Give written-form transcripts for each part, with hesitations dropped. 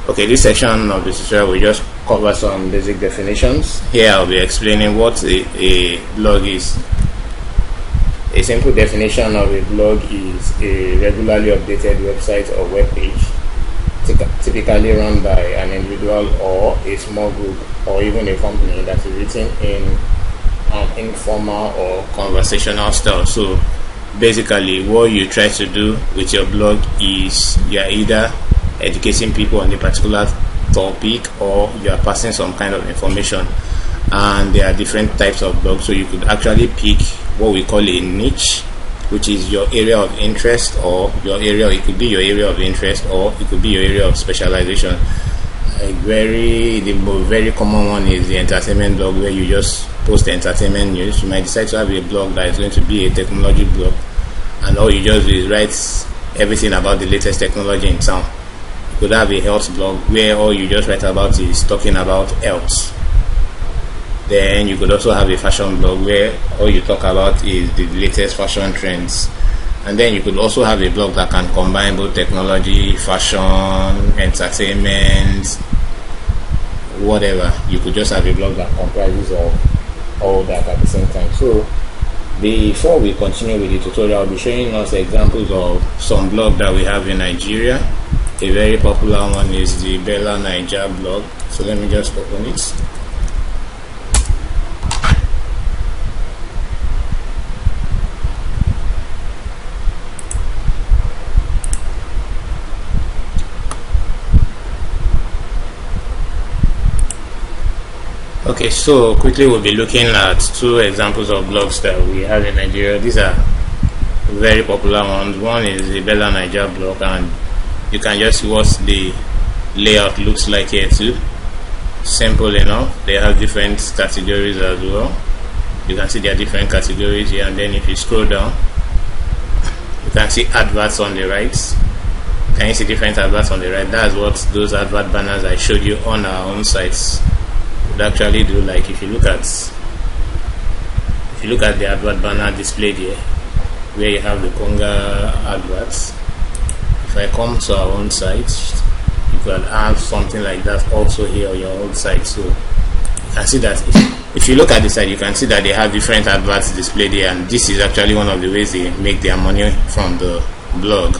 Okay, this section of the tutorial will just cover some basic definitions. Here I'll be explaining what a blog is. A simple definition of a blog is a regularly updated website or web page, typically run by an individual or a small group or even a company, that is written in an informal or conversational style. So basically what you try to do with your blog is you are either educating people on a particular topic or you are passing some kind of information. And there are different types of blogs, so you could actually pick what we call a niche, which is your area of interest, or it could be your area of interest, or it could be your area of specialization. The very common one is the entertainment blog, where you just post entertainment news. You might decide to have a blog that is going to be a technology blog, and all you just do is write everything about the latest technology in town. You could have a health blog where all you just write about is talking about health. Then you could also have a fashion blog where all you talk about is the latest fashion trends. And then you could also have a blog that can combine both technology, fashion, entertainment, whatever. You could just have a blog that comprises of all that at the same time. So before we continue with the tutorial, I'll be showing us examples of some blogs that we have in Nigeria. A very popular one is the Bella Naija blog. So let me just open it. Okay, so quickly we'll be looking at two examples of blogs that we have in Nigeria. These are very popular ones. One is the Bella Naija blog, and you can just see what the layout looks like here too. Simple enough. They have different categories as well. You can see there are different categories here, and then if you scroll down, you can see adverts on the right. Can you see different adverts on the right? That's what those advert banners I showed you on our own sites actually do. Like if you look at the advert banner displayed here, where you have the Konga adverts, if I come to our own site, you can have something like that also here on your own site. So you can see that if you look at the site, you can see that they have different adverts displayed here, and this is actually one of the ways they make their money from the blog.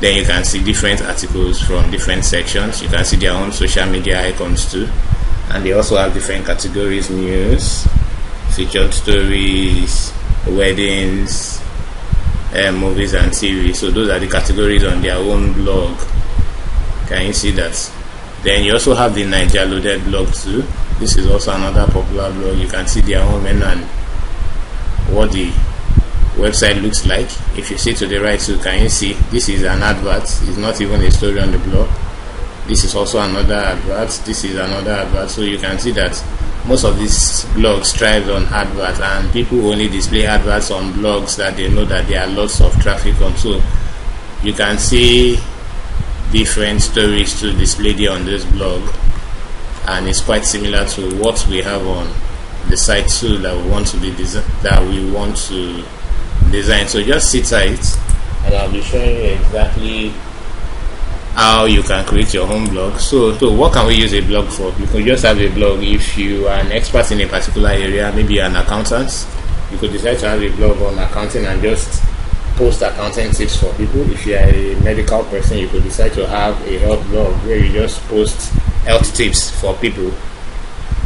Then you can see different articles from different sections. You can see their own social media icons too. And they also have different categories: news, featured stories, weddings, movies and TV. So those are the categories on their own blog. Can you see that? Then you also have the Naija Loaded blog too. This is also another popular blog. You can see their own menu and what the website looks like. If you see to the right too, can you see this is an advert? It's not even a story on the blog. This is also another advert. This is another advert. So you can see that most of these blogs thrive on adverts, and people only display adverts on blogs that they know that there are lots of traffic on. So you can see different stories to display there on this blog, and it's quite similar to what we have on the site too that we want to design. So just sit tight, and I'll be showing you exactly how you can create your own blog. So what can we use a blog for? You could just have a blog if you are an expert in a particular area. Maybe you're an accountant, you could decide to have a blog on accounting and just post accounting tips for people. If you are a medical person, you could decide to have a health blog where you just post health tips for people.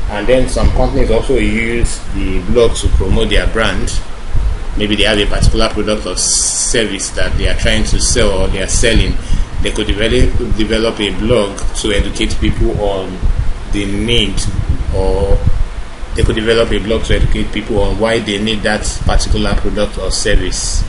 And then some companies also use the blog to promote their brand. Maybe they have a particular product or service that they are trying to sell or they are selling. They could develop a blog to educate people on the need, or they could develop a blog to educate people on why they need that particular product or service.